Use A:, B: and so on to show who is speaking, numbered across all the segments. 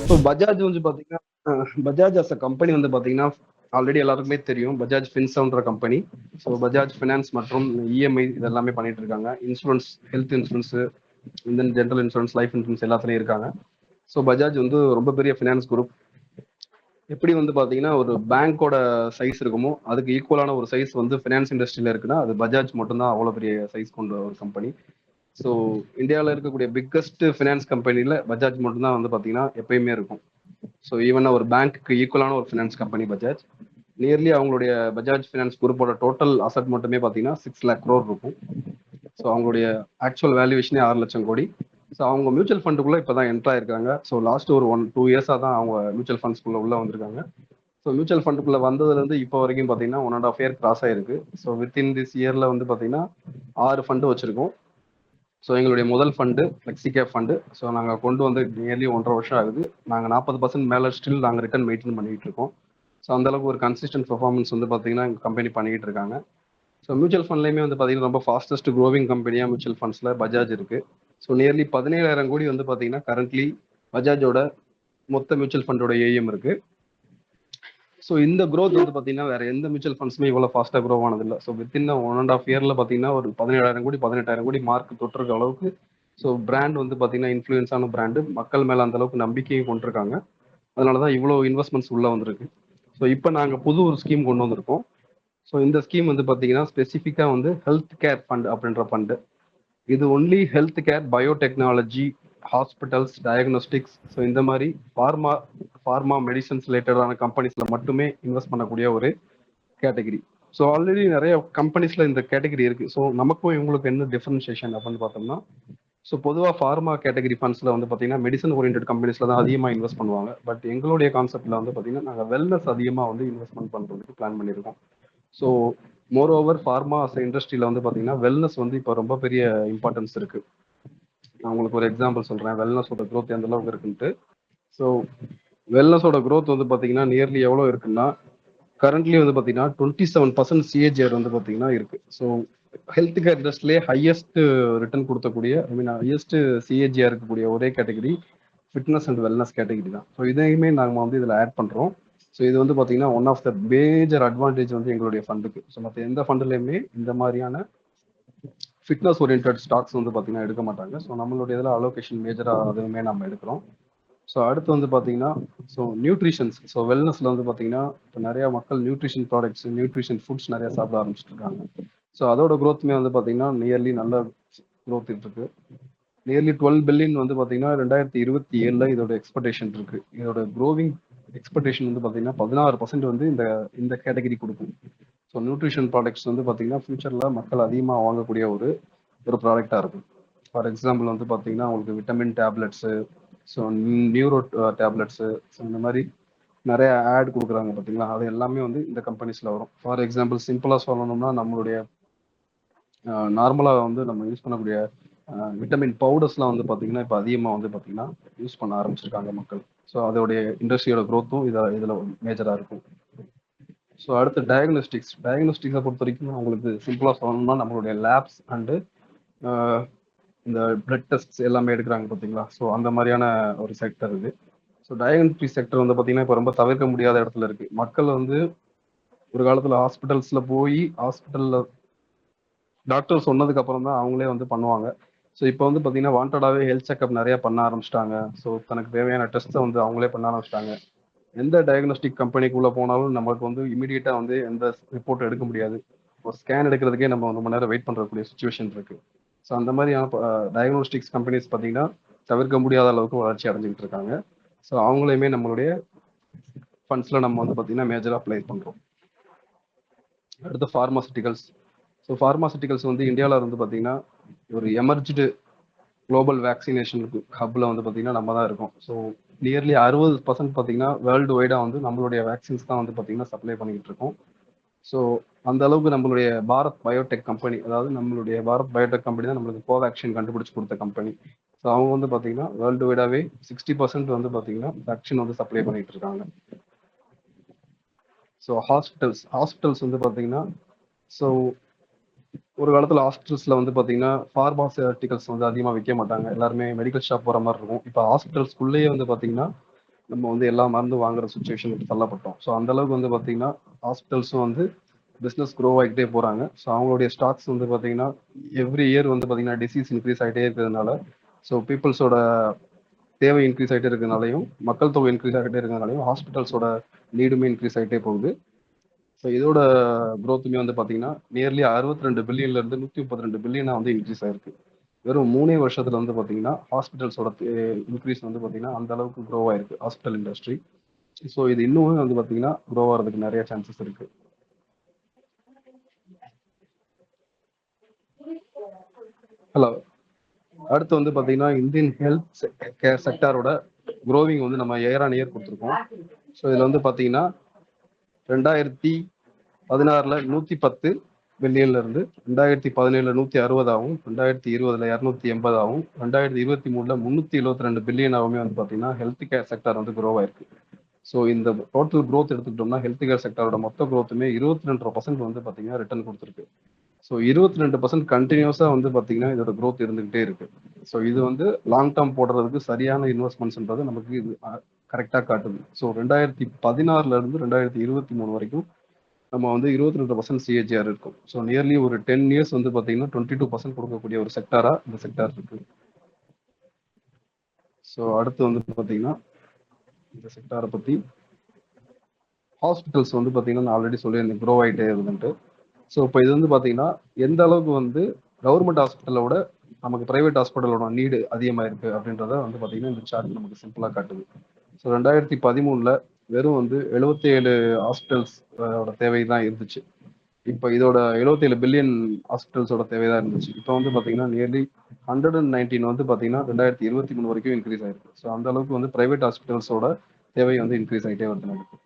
A: So Bajaj வந்து பார்த்தீங்கன்னா Bajaj as a company வந்து பார்த்தீங்கன்னா ஆல்ரெடி எல்லாருக்குமே தெரியும். பஜாஜ் ஃபின்சர்ன்ற கம்பெனி. ஸோ பஜாஜ் ஃபினான்ஸ் மற்றும் இஎம்ஐ இதெல்லாமே பண்ணிட்டு இருக்காங்க. Insurance, health insurance, then general insurance, life insurance எல்லாத்துலயும் இருக்காங்க. ஸோ பஜாஜ் வந்து ரொம்ப பெரிய ஃபினான்ஸ் குரூப். எப்படி வந்து பார்த்தீங்கன்னா ஒரு பேங்கோட சைஸ் இருக்குமோ அதுக்கு ஈக்குவலான ஒரு சைஸ் வந்து ஃபினான்ஸ் இண்டஸ்ட்ரியில் இருக்குன்னா அது பஜாஜ் மட்டும்தான் அவ்வளோ பெரிய சைஸ் கொண்ட ஒரு கம்பெனி. ஸோ இந்தியாவில் இருக்கக்கூடிய பிக்கஸ்ட் ஃபினான்ஸ் கம்பெனியில் பஜாஜ் மட்டும்தான் வந்து பார்த்தீங்கன்னா எப்பயுமே இருக்கும். ஸோ ஈவன் ஒரு பேங்க்கு ஈக்குவலான ஒரு ஃபினான்ஸ் கம்பெனி பஜாஜ். நியர்லி அவங்களுடைய பஜாஜ் ஃபினான்ஸ் குரூப்போட டோட்டல் அசட் மட்டுமே பார்த்தீங்கன்னா 6 lakh crore இருக்கும். ஸோ அவங்களுடைய ஆக்சுவல் வேல்யூவேஷனே 6 லட்சம் கோடி. ஸோ அவங்க மியூச்சுவல் ஃபண்டுக்குள்ளே இப்போ தான் என்ட்ரு ஆயிருக்காங்க. ஸோ லாஸ்ட் ஒரு 1-2 இயர்ஸாக தான் அவங்க மியூச்சுவல் ஃபண்ட்ஸ்குள்ளே உள்ளே வந்திருக்காங்க. ஸோ மியூச்சுவல் ஃபண்டுக்குள்ளே வந்ததுலேருந்து இப்போ வரைக்கும் பார்த்தீங்கன்னா 1.5 year கிராஸ் ஆயிருக்கு. ஸோ வித்தின் திஸ் இயரில் வந்து பார்த்தீங்கன்னா 6 ஃபண்டு வச்சுருக்கோம். ஸோ எங்களுடைய முதல் ஃபண்டு ஃப்ளெக்ஸிகேப் ஃபண்டு. ஸோ நாங்கள் கொண்டு வந்து நியர்லி 1.5 வருஷம் ஆகுது. நாங்கள் 40% மேலே ஸ்டில் நாங்கள் ரிட்டர்ன் மெயின்டைன் பண்ணிட்டு இருக்கோம். ஸோ அந்தளவுக்கு ஒரு கன்சிஸ்டன்ட் பெர்ஃபார்மன்ஸ் வந்து பார்த்தீங்கன்னா எங்கள் கம்பெனி பண்ணிக்கிட்டு இருக்காங்க. ஸோ மியூச்சுவல் ஃபண்ட்லேயுமே வந்து பார்த்தீங்கன்னா ரொம்ப ஃபாஸ்டஸ்ட் க்ரோவிங் கம்பெனியாக மியூச்சுவல் ஃபண்ட்ஸில் பஜாஜ் இருக்குது. ஸோ நியர்லி 17,000 கோடி வந்து பார்த்தீங்கன்னா கரண்ட்லி பஜாஜோட மொத்த மியூச்சுவல் ஃபண்டோட ஏஎம் இருக்குது. ஸோ இந்த க்ரோத் வந்து பார்த்தீங்கன்னா வேற எந்த மியூச்சுவல் ஃபண்ட்ஸுமே இவ்வளோ ஃபாஸ்ட்டாக க்ரோ ஆனதில்லை. ஸோ வித்தின் 1.5 yearல பார்த்தீங்கன்னா ஒரு 17,000 கோடி 18,000 கோடி மார்க் தொட்டிருக்க அளவுக்கு. ஸோ பிராண்ட் வந்து பார்த்தீங்கன்னா இன்ஃப்ளூயன்ஸான பிராண்டு, மக்கள் மேலே அந்த அளவுக்கு நம்பிக்கையும் கொண்டிருக்காங்க. அதனால தான் இவ்வளோ இன்வெஸ்ட்மெண்ட்ஸ் உள்ளே வந்திருக்கு. ஸோ இப்போ நாங்கள் புது ஒரு ஸ்கீம் கொண்டு வந்திருக்கோம். ஸோ இந்த ஸ்கீம் வந்து பார்த்தீங்கன்னா ஸ்பெசிஃபிக்காக வந்து ஹெல்த் கேர் ஃபண்ட் அப்படின்ற ஃபண்டு. இது only health care, biotechnology, hospitals, diagnostics, so இந்த மாதிரி ஃபார்மா மெடிசன்ஸ் ரிலேட்டடான கம்பெனிஸில் மட்டுமே இன்வெஸ்ட் பண்ணக்கூடிய ஒரு கேட்டகரி. ஸோ ஆல்ரெடி நிறைய கம்பெனிஸில் இந்த கேட்டகரி இருக்குது. ஸோ நமக்கும் இவங்களுக்கு என்ன டிஃபரன்ஷியேஷன் அப்படின்னு பார்த்தோம்னா, ஸோ பொதுவாக ஃபார்மா கேட்டகரி ஃபண்ட்ஸில் வந்து பார்த்தீங்கன்னா மெடிசன் ஓரியன்ட் கம்பெனிஸில் தான் அதிகமாக இன்வெஸ்ட் பண்ணுவாங்க. பட் எங்களுடைய கான்செப்டில் வந்து பார்த்தீங்கன்னா நாங்கள் வெல்னஸ் அதிகமாக வந்து இன்வெஸ்ட்மெண்ட் பண்ணுறதுக்கு பிளான் பண்ணியிருக்கோம். ஸோ மோர் ஓவர் ஃபார்மா இண்டஸ்ட்ரியில் வந்து பார்த்தீங்கன்னா வெல்னஸ் வந்து இப்போ ரொம்ப பெரிய இம்பார்ட்டன்ஸ் இருக்குது. நான் உங்களுக்கு ஒரு எக்ஸாம்பிள் சொல்கிறேன், வெல்னஸோட க்ரோத் எந்த அளவுக்கு இருக்குன்ட்டு. ஸோ வெல்னஸோட க்ரோத் வந்து பார்த்தீங்கன்னா நியர்லி எவ்வளோ இருக்குன்னா கரண்ட்லி வந்து பார்த்தீங்கன்னா 27% சிஏஜிஆர் வந்து பார்த்தீங்கன்னா இருக்குது. ஸோ ஹெல்த் கேர் இண்டஸ்ட்ரியிலே ஹையஸ்ட் ரிட்டர்ன் கொடுக்கக்கூடிய, ஹையஸ்ட் சிஏஜிஆர் இருக்கக்கூடிய ஒரே category fitness and wellness category தான். ஸோ இதையுமே நாங்கள் வந்து இதில் ஆட் பண்ணுறோம். ஸோ இது வந்து பார்த்தீங்கன்னா one of the major advantage வந்து எங்களுடைய ஃபண்டுக்கு. ஸோ மற்ற எந்த ஃபண்டுலையுமே இந்த மாதிரியான ஃபிட்னஸ் ஓரியன்ட் ஸ்டாக்ஸ் வந்து பார்த்தீங்கன்னா எடுக்க மாட்டாங்க. ஸோ நம்மளுடைய இதில் அலோகேஷன் மேஜராக அதுவுமே நம்ம எடுக்கிறோம். ஸோ அடுத்து வந்து பார்த்தீங்கன்னா ஸோ நியூட்ரிஷன்ஸ். ஸோ வெல்னஸில் வந்து பார்த்தீங்கன்னா இப்போ நிறையா மக்கள் நியூட்ரிஷன் ப்ராடக்ட்ஸ், நியூட்ரிஷன் ஃபுட்ஸ் நிறையா சாப்பிட ஆரம்பிச்சுட்டு இருக்காங்க. ஸோ அதோட க்ரோத்துமே வந்து பார்த்தீங்கன்னா நியர்லி நல்ல க்ரோத் இருக்கு. நியர்லி 12 பில்லியன் வந்து பார்த்தீங்கன்னா 2027 இதோட எக்ஸ்பெக்டேஷன் இருக்கு. இதோட க்ரோவிங் எக்ஸ்பெக்டேஷன் வந்து பார்த்தீங்கன்னா 16% வந்து இந்த கேட்டகரி கொடுக்கும். ஸோ நியூட்ரிஷன் ப்ராடக்ட்ஸ் வந்து பார்த்தீங்கன்னா ஃபியூச்சரில் மக்கள் அதிகமாக வாங்கக்கூடிய ஒரு ப்ராடக்டாக இருக்கும். ஃபார் எக்ஸாம்பிள் வந்து பார்த்தீங்கன்னா உங்களுக்கு vitamin tablets, so neuro tablets, so இந்த மாதிரி நிறைய ஆட் கொடுக்குறாங்க பார்த்தீங்களா, அது எல்லாமே வந்து இந்த கம்பெனிஸில் வரும். ஃபார் எக்ஸாம்பிள் சிம்பிளாக சொல்லணும்னா நம்மளுடைய நார்மலாக வந்து நம்ம யூஸ் பண்ணக்கூடிய விட்டமின் பவுடர்ஸ்லாம் வந்து பார்த்தீங்கன்னா இப்போ அதிகமாக வந்து பார்த்தீங்கன்னா யூஸ் பண்ண ஆரம்பிச்சிருக்காங்க மக்கள். ஸோ அதோடைய இண்டஸ்ட்ரியோட க்ரோத்தும் இதில் மேஜராக இருக்கும். ஸோ அடுத்து டயக்னோஸ்டிக்ஸை பொறுத்த வரைக்கும் உங்களுக்கு சிம்பிளாக சொல்லணும்னா நம்மளுடைய லேப்ஸ் அண்டு இந்த பிளட் டெஸ்ட் எல்லாமே எடுக்கிறாங்க பார்த்தீங்களா, ஸோ அந்த மாதிரியான ஒரு செக்டர் இது. ஸோ டயக்னோஸ்டிக் செக்டர் வந்து பார்த்தீங்கன்னா இப்போ ரொம்ப தவிர்க்க முடியாத இடத்துல இருக்குது. மக்கள் வந்து ஒரு காலத்தில் ஹாஸ்பிட்டல்ஸில் போய் ஹாஸ்பிட்டலில் டாக்டர் சொன்னதுக்கு அப்புறம் தான் அவங்களே வந்து பண்ணுவாங்க. ஸோ இப்போ வந்து பார்த்தீங்கன்னா வாண்டடாகவே ஹெல்த் செக்அப் நிறைய பண்ண ஆரம்பிச்சிட்டாங்க. ஸோ தனக்கு தேவையான டெஸ்ட்டை வந்து அவங்களே பண்ண ஆரம்பிச்சிட்டாங்க. எந்த டயக்னோஸ்டிக் கம்பெனிக்குள்ளே போனாலும் நமக்கு வந்து இமீடியட்டாக வந்து எந்த ரிப்போர்ட் எடுக்க முடியாது. ஒரு ஸ்கேன் எடுக்கிறதுக்கே நம்ம 1 மணி நேரம் வெயிட் பண்ணுறக்கூடிய சுச்சுவேஷன் இருக்குது. ஸோ அந்த மாதிரியான டயக்னோஸ்டிக்ஸ் கம்பெனிஸ் பார்த்தீங்கன்னா தவிர்க்க முடியாத அளவுக்கு வளர்ச்சி அடைஞ்சிக்கிட்டு இருக்காங்க. ஸோ அவங்களையுமே நம்மளுடைய ஃபண்ட்ஸில் நம்ம வந்து பார்த்தீங்கன்னா மேஜராக அப்ளை பண்ணுறோம். அடுத்து ஃபார்மாசிட்டிகல்ஸ். ஸோ ஃபார்மாசிட்டிகல்ஸ் வந்து இந்தியாவில் வந்து பார்த்தீங்கன்னா ஒரு எமர்ஜ்டு குளோபல் வேக்சினேஷனுக்கு ஹப்பில் வந்து பார்த்தீங்கன்னா நம்ம தான் இருக்கோம். ஸோ நியர்லி 60% பார்த்தீங்கன்னா வேர்ல்டு வைடாக வந்து நம்மளுடைய வேக்சின்ஸ் தான் வந்து பார்த்தீங்கன்னா சப்ளை பண்ணிக்கிட்டு இருக்கோம். ஸோ அந்த அளவுக்கு நம்மளுடைய பாரத் பயோடெக் கம்பெனி, அதாவது நம்மளுடைய பாரத் பயோடெக் கம்பெனி தான் நம்மளுக்கு கோவேக்சின் கண்டுபிடிச்சு கொடுத்த கம்பெனி. ஸோ அவங்க வந்து பார்த்தீங்கன்னா வேர்ல்டு வைடாகவே 60% வந்து பார்த்தீங்கன்னா வேக்சின் வந்து சப்ளை பண்ணிட்டு இருக்காங்க. ஸோ ஹாஸ்பிட்டல்ஸ் வந்து பார்த்தீங்கன்னா ஸோ ஒரு காலத்துல ஹாஸ்பிட்டல்ஸ்ல வந்து பாத்தீங்கன்னா ஃபார்மாசியூட்டிகல்ஸ் வந்து அதிகமா விற்க மாட்டாங்க, எல்லாருமே மெடிக்கல் ஷாப் போற மாதிரி இருக்கும். இப்போ ஹாஸ்பிட்டல்ஸ்குள்ளேயே வந்து பாத்தீங்கன்னா நம்ம வந்து எல்லா மருந்து வாங்குற சுச்சுவேஷனுக்கு தள்ளப்பட்டோம். ஸோ அந்த அளவுக்கு வந்து பாத்தீங்கன்னா ஹாஸ்பிட்டல்ஸும் வந்து பிஸ்னஸ் க்ரோ ஆகிட்டே போறாங்க. ஸோ அவங்களுடைய ஸ்டாக்ஸ் வந்து பாத்தீங்கன்னா எவ்ரி இயர் வந்து பாத்தீங்கன்னா டிசீஸ் இன்க்ரீஸ் ஆகிட்டே இருக்கிறதுனால, ஸோ பீப்புள்ஸோட தேவை இன்க்ரீஸ் ஆகிட்டே இருக்கிறதுனாலையும் மக்கள் தொகை இன்க்ரீஸ் ஆகிட்டே இருக்கிறதுனாலையும் ஹாஸ்பிட்டல்ஸோட நீடுமே இன்க்ரீஸ் ஆகிட்டே போகுது. ஸோ இதோட க்ரோத்துமே வந்து பார்த்தீங்கன்னா நியர்லி 62 பில்லியன்ல இருந்து 132 பில்லியனா வந்து இன்க்ரீஸ் ஆயிருக்கு. வெறும் 3 வருஷத்துல வந்து பார்த்தீங்கன்னா ஹாஸ்பிட்டல்ஸோட இன்க்ரீஸ் வந்து பார்த்தீங்கன்னா அந்த அளவுக்கு க்ரோ ஆயிருக்கு ஹாஸ்பிட்டல் இண்டஸ்ட்ரி. ஸோ இது இன்னுமே வந்து பார்த்தீங்கன்னா க்ரோ ஆகிறதுக்கு நிறைய சான்சஸ் இருக்கு. ஹலோ. அடுத்து வந்து பார்த்தீங்கன்னா இந்தியன் ஹெல்த் கேர் செக்டாரோட க்ரோவிங் வந்து நம்ம இயர் ஆன் இயர் கொடுத்துருக்கோம். ஸோ இதில் வந்து பார்த்தீங்கன்னா 2016ல 110 பில்லியன்ல இருந்து 2017ல 160ஆகவும், 2020ல 280ஆகவும், 2023ல 372 பில்லியனாகவுமே வந்து பார்த்தீங்கன்னா ஹெல்த் கேர் செக்டார் வந்து க்ரோ ஆயிருக்கு. ஸோ இந்த டோட்டல் க்ரோத் எடுத்துக்கிட்டோம்னா ஹெல்த் கேர் செக்டாரோட மொத்த க்ரோத்துமே 22% வந்து பார்த்தீங்கன்னா ரிட்டர்ன் கொடுத்துருக்கு. ஸோ 22% கண்டினியூஸாக வந்து பார்த்தீங்கன்னா இதோட க்ரோத் இருந்துகிட்டே இருக்கு. ஸோ இது வந்து லாங் டேர்ம் போடுறதுக்கு சரியான இன்வெஸ்ட்மெண்ட்ஸ்ன்றது நமக்கு இது கரெக்டாக காட்டுது. ஸோ 2016ல இருந்து 2023 வரைக்கும் நம்ம வந்து 22% சிஏஜிஆர் இருக்கும். ஸோ நியர்லி ஒரு 10 இயர்ஸ் வந்து பார்த்தீங்கன்னா 22% கொடுக்கக்கூடிய ஒரு செக்டாரா இந்த செக்டார் இருக்கு. ஸோ அடுத்து வந்து பார்த்தீங்கன்னா இந்த செக்டாரை பற்றி ஹாஸ்பிட்டல்ஸ் வந்து பார்த்தீங்கன்னா நான் ஆல்ரெடி சொல்லியிருந்தேன் க்ரோ ஆகிட்டே இருக்குதுன்ட்டு. ஸோ இப்போ இது வந்து பார்த்தீங்கன்னா எந்த அளவுக்கு வந்து கவர்மெண்ட் ஹாஸ்பிட்டலோட நமக்கு பிரைவேட் ஹாஸ்பிட்டலோட நீடு அதிகமாக இருக்கு அப்படின்றத வந்து பார்த்தீங்கன்னா இந்த சார்ட் நமக்கு சிம்பிளாக காட்டுது. ஸோ 2013ல வெறும் வந்து 77 ஹாஸ்பிட்டல்ஸ் தேவை தான் இருந்துச்சு. இப்போ இதோட 77 பில்லியன் ஹாஸ்பிட்டல்ஸோட தேவை தான் இருந்துச்சு. இப்போ வந்து பார்த்தீங்கன்னா நியர்லி 119 வந்து பார்த்தீங்கன்னா 2023 வரைக்கும் இன்க்ரீஸ் ஆயிருக்கு. ஸோ அந்த அளவுக்கு வந்து பிரைவேட் ஹாஸ்பிட்டல்ஸோட தேவை வந்து இன்க்ரீஸ் ஆகிட்டே வருது நமக்கு.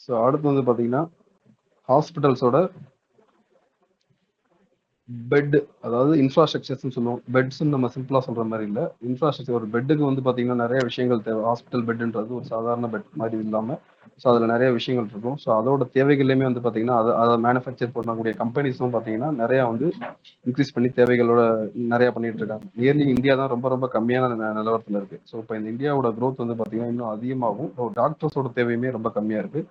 A: ஸோ அடுத்து வந்து பார்த்தீங்கன்னா ஹாஸ்பிட்டல்ஸோட பெட், அதாவது இன்ஃப்ராஸ்ட்ரக்சர்ஸ்னு சொல்லுவோம். பெட்ஸ்ன்னு நம்ம சிம்பிளா சொல்ற மாதிரி இல்லை. இன்ஃப்ராஸ்ட்ரக்சர் ஒரு பெட்டுக்கு வந்து பார்த்தீங்கன்னா நிறைய விஷயங்கள் தேவை. ஹாஸ்பிட்டல் பெட்ன்றது ஒரு சாதாரண பெட் மாதிரி இல்லாமல் ஸோ அதில் நிறைய விஷயங்கள் இருக்கும். ஸோ அதோட தேவைகள்லையுமே வந்து பார்த்தீங்கன்னா அதை மேனுஃபேக்சர் பண்ணக்கூடிய கம்பெனிஸும் பார்த்தீங்கன்னா நிறையா வந்து இன்க்ரீஸ் பண்ணி தேவைகளோட நிறையா பண்ணிட்டு இருக்காங்க. நியர்லி இந்தியா தான் ரொம்ப ரொம்ப கம்மியான நிலவரத்தில் இருக்கு. ஸோ இப்போ இந்த இந்தியாவோட க்ரோத் வந்து பார்த்தீங்கன்னா இன்னும் அதிகமாகும். டாக்டர்ஸோட தேவையுமே ரொம்ப கம்மியாக இருக்கு.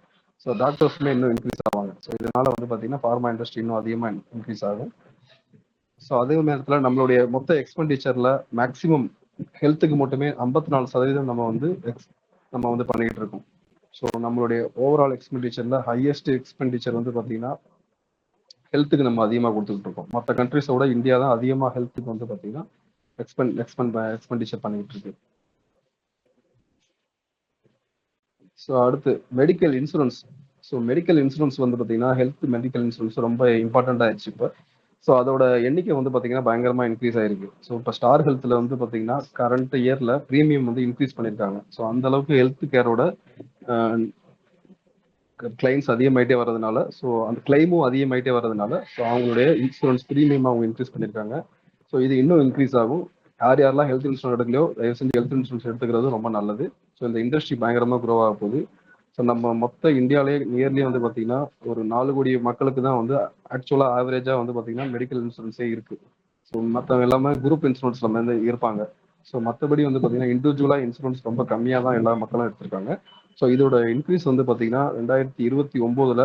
A: ஸோ டாக்டர்ஸுமே இன்னும் இன்க்ரீஸ் ஆவாங்க. ஸோ இதனால வந்து பார்த்தீங்கன்னா ஃபார்மா இண்டஸ்ட்ரி இன்னும் அதிகமாக இன்க்ரீஸ் ஆகும். ஸோ அதே நேரத்தில் நம்மளுடைய மொத்த எக்ஸ்பெண்டிச்சர்ல மேக்சிமம் ஹெல்த்துக்கு மட்டுமே 54% நம்ம வந்து பண்ணிட்டு இருக்கோம். ஸோ நம்மளுடைய ஓவரால் எக்ஸ்பெண்டிச்சர்ல ஹையஸ்ட் எக்ஸ்பெண்டிச்சர் வந்து பார்த்தீங்கன்னா ஹெல்த்துக்கு நம்ம அதிகமாக கொடுத்துட்டு இருக்கோம். மற்ற கண்ட்ரிஸோட இந்தியா தான் அதிகமாக ஹெல்த்துக்கு வந்து பார்த்தீங்கன்னா எக்ஸ்பெண்டிச்சர் பண்ணிட்டு இருக்கு. ஸோ அடுத்து medical insurance. So medical insurance வந்து பார்த்தீங்கன்னா ஹெல்த் மெடிக்கல் இன்சூரன்ஸ் ரொம்ப இம்பார்ட்டன்ட் ஆயிடுச்சு இப்போ. ஸோ அதோட எண்ணிக்கை வந்து பார்த்தீங்கன்னா பயங்கரமா இன்க்ரீஸ் ஆயிருக்கு. ஸோ இப்போ ஸ்டார் ஹெல்த்ல வந்து பார்த்தீங்கன்னா கரண்ட் இயர்ல ப்ரீமியம் வந்து இன்க்ரீஸ் பண்ணியிருக்காங்க. ஸோ அந்த அளவுக்கு ஹெல்த் கேரோட கிளைம்ஸ் அதிகமாயிட்டே வர்றதுனால, ஸோ அந்த கிளைமும் அதிகமாயிட்டே வர்றதுனால, ஸோ அவங்களுடைய இன்சூரன்ஸ் ப்ரீமியம் அவங்க இன்க்ரீஸ் பண்ணியிருக்காங்க. ஸோ இது இன்னும் இன்க்ரீஸ் ஆகும். யார் யாரெல்லாம் ஹெல்த் இன்சூரன்ஸ் எடுக்கலையோ தயவு செஞ்சு ஹெல்த் இன்சூரன்ஸ் எடுத்துக்கிறது ரொம்ப நல்லது. ஸோ இந்த இண்டஸ்ட்ரி பயங்கரமாக க்ரோ ஆக போகுது. ஸோ நம்ம மொத்த இந்தியாவிலே நியர்லி வந்து பார்த்தீங்கன்னா ஒரு 4 கோடி மக்களுக்கு தான் வந்து ஆக்சுவலாக ஆவரேஜாக வந்து பார்த்தீங்கன்னா மெடிக்கல் இன்சூரன்ஸே இருக்கு. ஸோ மற்றவங்க எல்லாமே குரூப் இன்சூரன்ஸ்ல வந்து இருப்பாங்க. ஸோ மற்றபடி வந்து பார்த்தீங்கன்னா இண்டிவிஜுவலாக இன்சூரன்ஸ் ரொம்ப கம்மியாக தான் எல்லா மக்களும் எடுத்திருக்காங்க. ஸோ இதோட இன்க்ரீஸ் வந்து பார்த்தீங்கன்னா 2029ல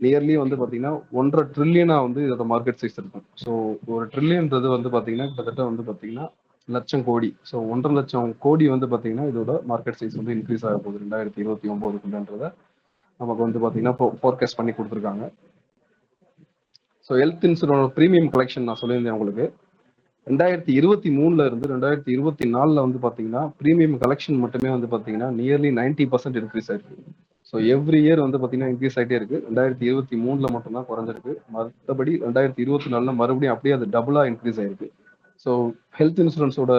A: நியர்லி வந்து பார்த்தீங்கன்னா 1.5 ட்ரில்லியனா வந்து இதோட மார்க்கெட் சைஸ் இருக்கும். ஸோ ஒரு ட்ரில்லியன்றது வந்து பார்த்தீங்கன்னா கிட்டத்தட்ட வந்து பார்த்தீங்கன்னா லட்சம் கோடி. ஸோ 1.5 லட்சம் கோடி வந்து பார்த்தீங்கன்னா இதோட மார்க்கெட் சைஸ் வந்து இன்க்ரீஸ் ஆக போகுது 2029ன்றத நமக்கு வந்து பார்த்தீங்கன்னா ஃபோர்காஸ்ட் பண்ணி கொடுத்துருக்காங்க. So health insurance premium collection நான் சொல்லியிருந்தேன் உங்களுக்கு. 2023ல இருந்து 2024ல வந்து பார்த்தீங்கன்னா ப்ரீமியம் கலெக்ஷன் மட்டுமே வந்து பார்த்தீங்கன்னா நியர்லி 90% இன்க்ரீஸ் ஆயிருக்கு. ஸோ எவ்ரி இயர் வந்து பார்த்தீங்கன்னா இன்க்ரீஸ் ஆகிட்டே இருக்கு. 2023ல மட்டும்தான் குறைஞ்சிருக்கு. மற்றபடி 2024ல மறுபடியும் அப்படியே அது டபுளா இன்க்ரீஸ் ஆயிருக்கு. ஸோ ஹெல்த் இன்சூரன்ஸோட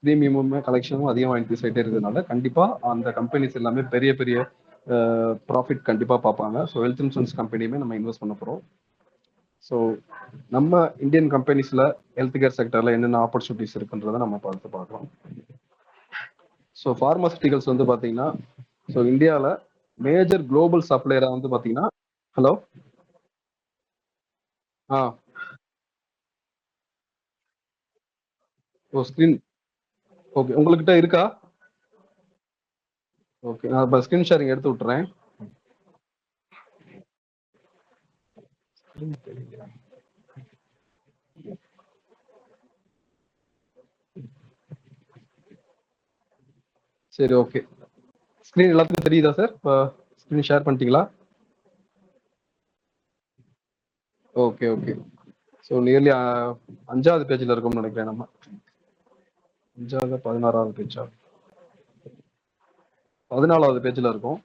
A: ப்ரீமியமுமே கலெக்ஷனும் அதிகமாக இன்க்ரீஸ் ஆகிட்டே இருக்கிறதுனால கண்டிப்பாக அந்த கம்பெனிஸ் எல்லாமே பெரிய பெரிய ப்ராஃபிட் கண்டிப்பாக பார்ப்பாங்க. ஸோ ஹெல்த் இன்சூரன்ஸ் கம்பெனியுமே நம்ம இன்வெஸ்ட் பண்ண போகிறோம். ஸோ நம்ம இந்தியன் கம்பெனிஸ்ல ஹெல்த் கேர் செக்டர்ல என்னென்ன ஆப்பர்ச்சுனிட்டிஸ் இருக்குன்றதை நம்ம பார்க்கலாம். ஸோ ஃபார்மாசிட்டிகல்ஸ் வந்து பார்த்தீங்கன்னா ஸோ இந்தியாவில் மேஜர் குளோபல் சப்ளையரா வந்து பார்த்தீங்கன்னா ஹலோ ஆ. ஓ ஸ்க்ரீன். ஓகே. உங்ககிட்ட இருக்கா? ஓகே. நான் இப்ப ஸ்க்ரீன் ஷேரிங் எடுத்து விட்டுறேன். சரி, ஓகே. ஸ்க்ரீன் எல்லாத்துக்கும் தெரியுதா சார்? இப்போ ஸ்க்ரீன் ஷேர் பண்ணிட்டீங்களா? Okay, okay. ஸோ நியர்லி 5வது பேஜ்ல இருக்கோம்னு நினைக்கிறேன் நம்ம. 5வது 16வது பேஜா? 14வது பேஜ்ல இருக்கும்.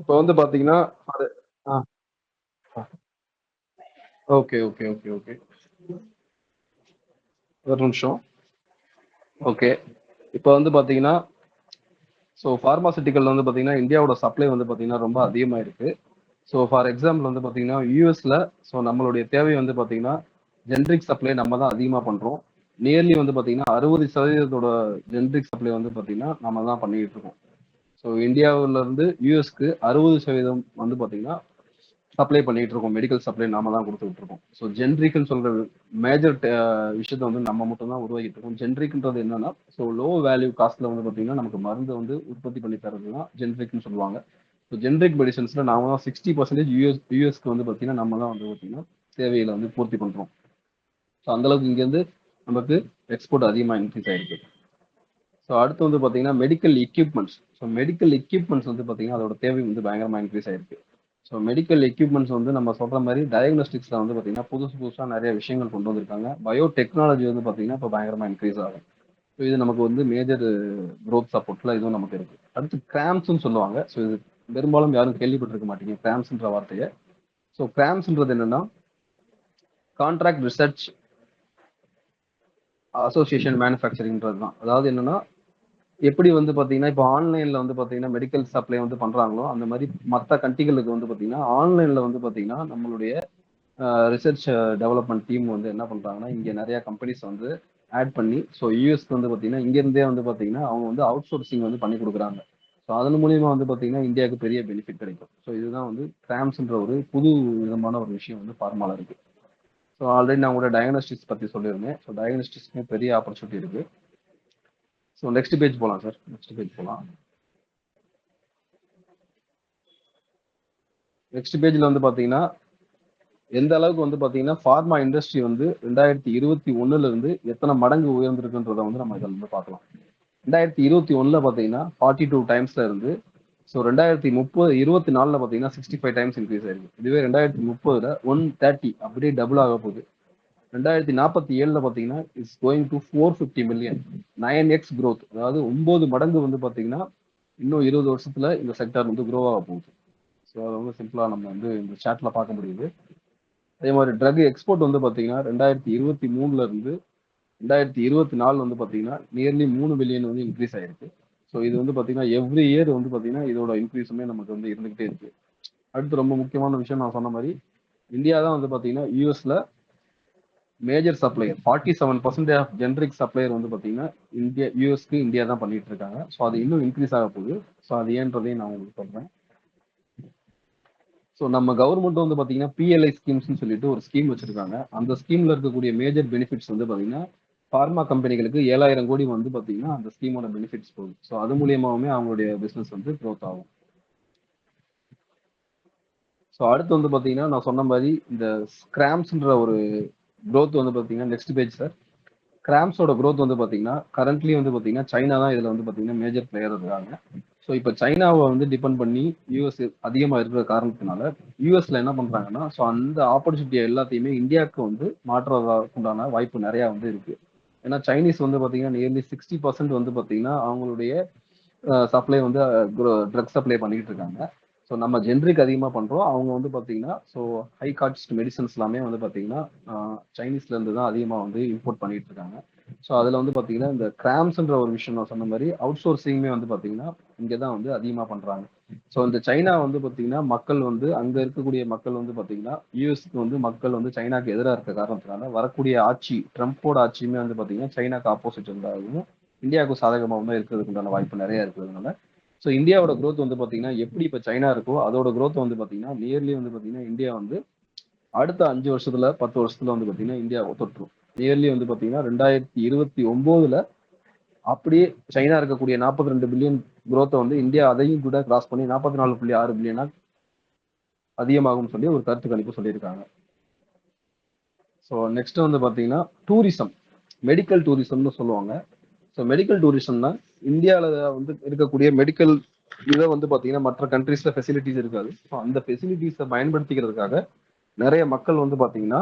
A: இப்போ வந்து பாத்தீங்கன்னா அது ஆ ஓகே, ஓகே, ஓகே, ஓகே. ஒரு நிமிஷம். ஓகே. இப்போ வந்து பாத்தீங்கன்னா, ஸோ பார்மாசூட்டிக்கல் வந்து பாத்தீங்கன்னா இந்தியாவோட சப்ளை வந்து பாத்தீங்கன்னா ரொம்ப அதிகமா இருக்கு. ஸோ ஃபார் எக்ஸாம்பிள் வந்து பாத்தீங்கன்னா யூஎஸ்ல ஸோ நம்மளுடைய தேவை வந்து பாத்தீங்கன்னா ஜென்ரிக் சப்ளை நம்ம தான் அதிகமா பண்றோம். நியர்லி வந்து பாத்தீங்கன்னா 60% ஜென்ரிக் சப்ளை வந்து பாத்தீங்கன்னா நம்ம தான் பண்ணிட்டு இருக்கோம். ஸோ இந்தியாவுல இருந்து யூஎஸ்க்கு 60% வந்து பாத்தீங்கன்னா சப்ளை பண்ணிட்டு இருக்கோம். மெடிக்கல் சப்ளை நாம தான் கொடுத்துட்டு இருக்கோம். ஸோ ஜென்ரிக்னு சொல்ற மேஜர் விஷயத்த வந்து நம்ம மட்டும் தான் உருவாக்கிட்டு இருக்கோம். ஜென்ரிக்ன்றது என்னன்னா, ஸோ லோ வேல்யூ காஸ்ட்ல வந்து பாத்தீங்கன்னா நமக்கு மருந்து வந்து உற்பத்தி பண்ணி தரது தான் ஜென்ரிக்னு சொல்லுவாங்க. ஸோ ஜென்ரிக் மெடிசன்ஸ்ல நாம தான் 60% யூஎஸ்க்கு வந்து பாத்தீங்கன்னா நம்ம தான் வந்து பாத்தீங்கன்னா தேவைகளை வந்து பூர்த்தி பண்றோம். ஸோ அந்த அளவுக்கு இங்க இருந்து நமக்கு எக்ஸ்போர்ட் அதிகமா இன்க்ரீஸ் ஆயிருக்கு. ஸோ அடுத்து வந்து பாத்தீங்கன்னா medical equipments. So medical equipments வந்து பாத்தீங்கன்னா அதோட தேவை வந்து பயங்கரமா இன்க்ரீஸ் ஆயிருக்கு. ஸோ மெடிக்கல் எக்யூப்மெண்ட்ஸ் வந்து நம்ம சொல்ற மாதிரி டயக்னோஸ்டிக்ஸ்ல வந்து பாத்தீங்கன்னா புதுசு புதுசா நிறைய விஷயங்கள் கொண்டு வந்திருக்காங்க. பயோ டெக்னாலஜி வந்து பாத்தீங்கன்னா இப்போ பயங்கரமா இன்க்ரீஸ் ஆகும். ஸோ இது நமக்கு வந்து மேஜர் growth சப்போர்ட்ல இதுவும் நமக்கு இருக்கு. அடுத்து கிராம்ஸ்னு சொல்லுவாங்க. ஸோ இது பெரும்பாலும் யாரும் கேள்விப்பட்டிருக்க மாட்டீங்க கிராம்ஸ்ன்ற வார்த்தையை. ஸோ கிராம்ஸ்ன்றது என்னன்னா கான்ட்ராக்ட் ரிசர்ச் அசோசியேஷன் மேனுஃபேக்சரிங்ன்றது தான். அதாவது என்னன்னா எப்படி வந்து பாத்தீங்கன்னா இப்போ ஆன்லைன்ல வந்து பாத்தீங்கன்னா மெடிக்கல் சப்ளை வந்து பண்றாங்களோ அந்த மாதிரி மற்ற கண்ட்ரிகளுக்கு வந்து பாத்தீங்கன்னா ஆன்லைன்ல வந்து பாத்தீங்கன்னா நம்மளுடைய ரிசர்ச் டெவலப்மெண்ட் டீம் வந்து என்ன பண்றாங்கன்னா இங்க நிறைய கம்பெனிஸ் வந்து ஆட் பண்ணி ஸோ யூஎஸ்க்கு வந்து பாத்தீங்கன்னா இங்க இருந்தே வந்து பாத்தீங்கன்னா அவங்க வந்து அவுட் சோர்சிங் வந்து பண்ணி கொடுக்குறாங்க. ஸோ அதன் மூலியமா வந்து பாத்தீங்கன்னா இந்தியாவுக்கு பெரிய பெனிஃபிட் கிடைக்கும். ஸோ இதுதான் வந்து கிராம்ஸ்ன்ற ஒரு புது விதமான ஒரு விஷயம் வந்து ஃபார்மால இருக்கு. ஸோ ஆல்ரெடி நான் உங்களோட டயக்னோஸ்டிக்ஸ் பத்தி சொல்லியிருந்தேன். ஸோ டயக்னோஸ்டிக்ஸ்க்கு பெரிய ஆப்பர்ச்சுனிட்டி இருக்கு. ஸோ நெக்ஸ்ட் பேஜ் போகலாம் சார். நெக்ஸ்ட் பேஜ் போகலாம். நெக்ஸ்ட் பேஜ்ல வந்து பாத்தீங்கன்னா எந்த அளவுக்கு வந்து பாத்தீங்கன்னா ஃபார்மா இண்டஸ்ட்ரி வந்து 2021ல இருந்து எத்தனை மடங்கு உயர்ந்திருக்குன்றத வந்து நம்ம இதில் வந்து பார்க்கலாம். 2021ல பாத்தீங்கன்னா 42 டைம்ஸ்ல இருந்து ஸோ 2024ல பாத்தீங்கன்னா 65 டைம்ஸ் இன்க்ரீஸ் ஆயிருக்கு. இதுவே 2030ல 130 அப்படியே டபுள் ஆக போகுது. 2047ல பாத்தீங்கன்னா it's going to 450 million 9x growth. அதாவது 9 மடங்கு வந்து பாத்தீங்கன்னா இன்னும் 20 வருஷத்துல இந்த செக்டார் வந்து grow ஆக போகுது. ஸோ அதை வந்து சிம்பிளா நம்ம வந்து இந்த சாட்ல பார்க்க முடியுது. அதே மாதிரி ட்ரக் எக்ஸ்போர்ட் வந்து பாத்தீங்கன்னா 2023ல இருந்து 2024 வந்து பாத்தீங்கன்னா நியர்லி 3 பில்லியன் வந்து இன்க்ரீஸ் ஆயிருக்கு. ஸோ இது வந்து பாத்தீங்கன்னா எவ்ரி இயர் வந்து பாத்தீங்கன்னா இதோட இன்க்ரீஸுமே நமக்கு வந்து இருந்துகிட்டே இருக்கு. அடுத்து ரொம்ப முக்கியமான விஷயம் நான் சொன்ன மாதிரி இந்தியா தான் வந்து பாத்தீங்கன்னா யூஎஸ்ல major supplier 47% of generic supplier வந்து பாத்தீங்கன்னா யூஎஸ்க்கு இந்தியா தான் பண்ணிட்டு இருக்காங்க. ஸோ அது இன்னும் இன்க்ரீஸ் ஆக போகுது. ஸோ அது ஏன்றதையும் நான் உங்களுக்கு சொல்றேன். ஸோ நம்ம கவர்மெண்ட் வந்து பாத்தீங்கன்னா பிஎல்ஐ ஸ்கீம்ஸ்னு சொல்லிட்டு ஒரு ஸ்கீம் வச்சிருக்காங்க. அந்த ஸ்கீம்ல இருக்கக்கூடிய மேஜர் பெனிஃபிட்ஸ் வந்து பாத்தீங்கன்னா ஃபார்மா கம்பெனிகளுக்கு 7,000 கோடி வந்து பாத்தீங்கன்னா அந்த ஸ்கீமோட பெனிஃபிட்ஸ் போகுது. ஸோ அது மூலியமாவுமே அவங்களுடைய பிசினஸ் வந்து க்ரோத் ஆகும். ஸோ அடுத்து வந்து பாத்தீங்கன்னா நான் சொன்ன மாதிரி இந்த ஸ்கிராம்ஸ்ன்ற ஒரு growth வந்து பாத்தீங்கன்னா நெக்ஸ்ட் பேஜ் சார். கிராம்ஸோட growth வந்து பாத்தீங்கன்னா கரண்ட்லி வந்து பாத்தீங்கன்னா சைனா தான் இதுல வந்து பாத்தீங்கன்னா மேஜர் பிளேயர் இருக்காங்க. ஸோ இப்போ சைனாவை வந்து டிபெண்ட் பண்ணி யூஎஸ் அதிகமாக இருக்கிற காரணத்தினால யூஎஸ்ல என்ன பண்றாங்கன்னா ஸோ அந்த ஆப்பர்ச்சுனிட்டி எல்லாத்தையுமே இந்தியாவுக்கு வந்து மாற்றுவதற்குண்டான வாய்ப்பு நிறைய வந்து இருக்கு. ஏன்னா சைனீஸ் வந்து பாத்தீங்கன்னா நியர்லி 60% வந்து பாத்தீங்கன்னா அவங்களுடைய சப்ளை வந்து ட்ரக் சப்ளை பண்ணிட்டு இருக்காங்க. ஸோ நம்ம ஜென்ரிக் அதிகமாக பண்றோம். அவங்க வந்து பாத்தீங்கன்னா ஸோ ஹை காஸ்ட் மெடிசன்ஸ் எல்லாமே வந்து பாத்தீங்கன்னா சைனீஸ்ல இருந்து தான் அதிகமாக வந்து இம்போர்ட் பண்ணிட்டு இருக்காங்க. ஸோ அதுல வந்து பாத்தீங்கன்னா இந்த கிராம்ஸ்ன்ற ஒரு விஷயம் நான் சொன்ன மாதிரி அவுட் சோர்சிங்குமே வந்து பாத்தீங்கன்னா இங்கே தான் வந்து அதிகமாக பண்றாங்க. ஸோ இந்த சைனா வந்து பாத்தீங்கன்னா மக்கள் வந்து அங்க இருக்கக்கூடிய மக்கள் வந்து பாத்தீங்கன்னா யூஎஸ்க்கு வந்து மக்கள் வந்து சைனாக்கு எதிராக இருக்க காரணத்தினால வரக்கூடிய ஆட்சி ட்ரம்ப்போட ஆட்சியுமே வந்து பாத்தீங்கன்னா சைனாக்கு ஆப்போசிட் இருந்தாலும் இந்தியாவுக்கு சாதகமாகவும் இருக்கிறதுக்கு உண்டான வாய்ப்பு நிறைய இருக்கிறதுனால ஸோ இந்தியாவோட growth வந்து பாத்தீங்கன்னா எப்படி இப்போ சைனா இருக்கோ அதோட growth வந்து பாத்தீங்கன்னா நியர்லி வந்து பாத்தீங்கன்னா இந்தியா வந்து அடுத்த 5 வருஷத்துல 10 வருஷத்துல வந்து பாத்தீங்கன்னா இந்தியா தொற்றும். நியர்லி வந்து பாத்தீங்கன்னா 2029ல அப்படியே சைனா இருக்கக்கூடிய 42 பில்லியன் growth வந்து இந்தியா அதையும் கூட கிராஸ் பண்ணி 44.6 பில்லியனா அதிகமாகும் சொல்லி ஒரு கருத்து கணிப்பு சொல்லியிருக்காங்க. ஸோ நெக்ஸ்ட் வந்து பாத்தீங்கன்னா டூரிசம், மெடிக்கல் டூரிசம்னு சொல்லுவாங்க. ஸோ மெடிக்கல் டூரிசம்னா இந்தியாவில் வந்து இருக்கக்கூடிய மெடிக்கல் இதை வந்து பாத்தீங்கன்னா மற்ற கண்ட்ரீஸ்ல ஃபெசிலிட்டிஸ் இருக்காது. ஸோ அந்த ஃபெசிலிட்டிஸை பயன்படுத்திக்கிறதுக்காக நிறைய மக்கள் வந்து பாத்தீங்கன்னா